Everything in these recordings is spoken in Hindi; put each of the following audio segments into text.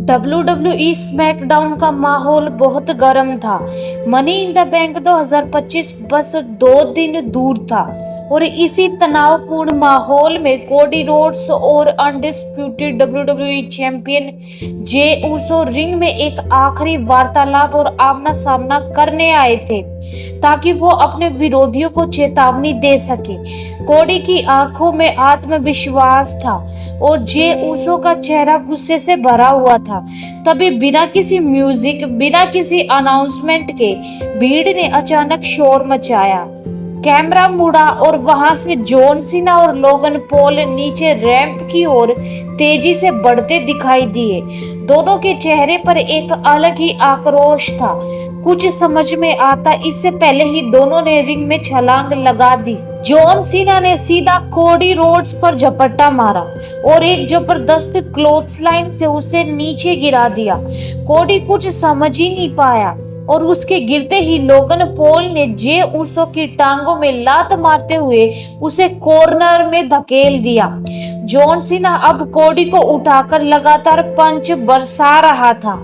WWE स्मैकडाउन का माहौल बहुत गर्म था। मनी इन द बैंक 2025 बस 2 दिन दूर था और इसी तनावपूर्ण माहौल में कोडी रोड्स और undisputed WWE champion Jey Uso ring में एक आखिरी वार्तालाप और आमना सामना करने आए थे ताकि वो अपने विरोधियों को चेतावनी दे सके। कोडी की आंखों में आत्मविश्वास था और जे ऊसो का चेहरा गुस्से से भरा हुआ था। तभी बिना किसी म्यूजिक, बिना किसी अनाउंसमेंट के भीड़ ने अचानक शोर मचाया। कैमरा मुड़ा और वहां से जॉन सीना और लोगन पॉल नीचे रैंप की ओर तेजी से बढ़ते दिखाई दिए। दोनों के चेहरे पर एक अलग ही आक्रोश था। कुछ समझ में आता इससे पहले ही दोनों ने रिंग में छलांग लगा दी। जॉन सीना ने सीधा कोडी रोड्स पर झपट्टा मारा और एक जबरदस्त क्लोथ्सलाइन से उसे नीचे गिरा दिया। कोडी कुछ समझ ही नहीं पाया और उसके गिरते ही लोगन पॉल ने जे ऊसो की टांगों में लात मारते हुए उसे कॉर्नर में धकेल दिया। जॉन सीना अब कोडी को उठाकर लगातार पंच बरसा रहा था।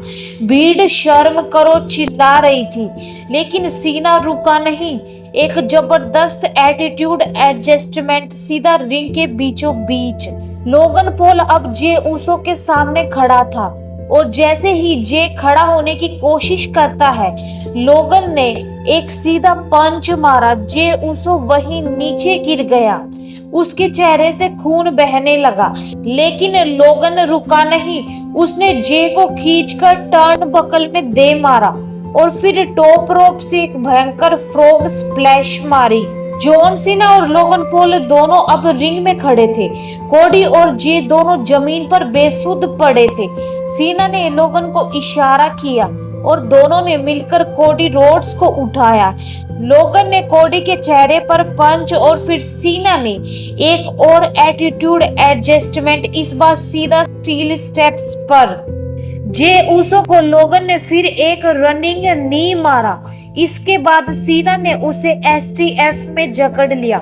भीड़ शर्म करो चिल्ला रही थी, लेकिन सीना रुका नहीं। एक जबरदस्त एटीट्यूड एडजस्टमेंट सीधा रिंग के बीचों बीच। लोगन पॉल अब जे ऊसो के सामने खड़ा था और जैसे ही जे खड़ा होने की कोशिश करता है, लोगन ने एक सीधा पंच मारा। जे ऊसो वहीं नीचे गिर गया। उसके चेहरे से खून बहने लगा, लेकिन लोगन रुका नहीं। उसने जे को खींचकर टर्न बकल में दे मारा और फिर टॉप रोप से एक भयंकर फ्रॉग स्प्लैश मारी। जॉन सीना और लोगन पॉल दोनों अब रिंग में खड़े थे। कोडी और जे दोनों जमीन पर बेसुध पड़े थे। सीना ने लोगन को इशारा किया और दोनों ने मिलकर कोडी रोड्स को उठाया। लोगन ने कोडी के चेहरे पर पंच और फिर सीना ने एक और एटीट्यूड एडजस्टमेंट, इस बार सीधा स्टील स्टेप्स पर। जे ऊसो को लोगन ने फिर एक रनिंग नी मारा। इसके बाद सीना ने उसे एसटीएफ में जकड़ लिया।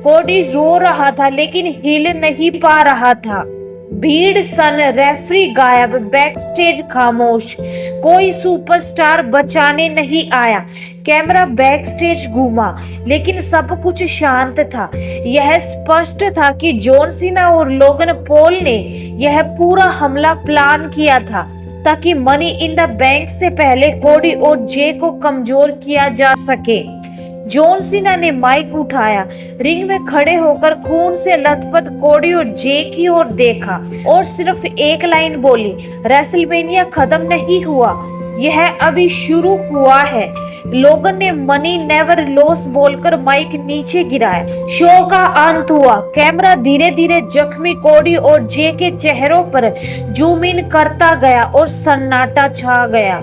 कोडी रो रहा था लेकिन हिल नहीं पा रहा था। भीड़ सन, रेफरी गायब, बैकस्टेज खामोश। कोई सुपरस्टार बचाने नहीं आया। कैमरा बैकस्टेज घूमा, लेकिन सब कुछ शांत था। यह स्पष्ट था कि जॉन सीना और लोगन पॉल ने यह पूरा हमला प्लान किया था ताकि मनी इन द बैंक से पहले कोडी और जे को कमजोर किया जा सके। जॉन सीना ने माइक उठाया, रिंग में खड़े होकर खून से लथपथ कोडी और जे की ओर देखा और सिर्फ एक लाइन बोली, रेसलमेनिया खत्म नहीं हुआ, यह अभी शुरू हुआ है। लोगन ने मनी नेवर लॉस बोलकर माइक नीचे गिराया। शो का अंत हुआ। कैमरा धीरे धीरे जख्मी कोडी और जे के चेहरों पर जूम इन करता गया और सन्नाटा छा गया।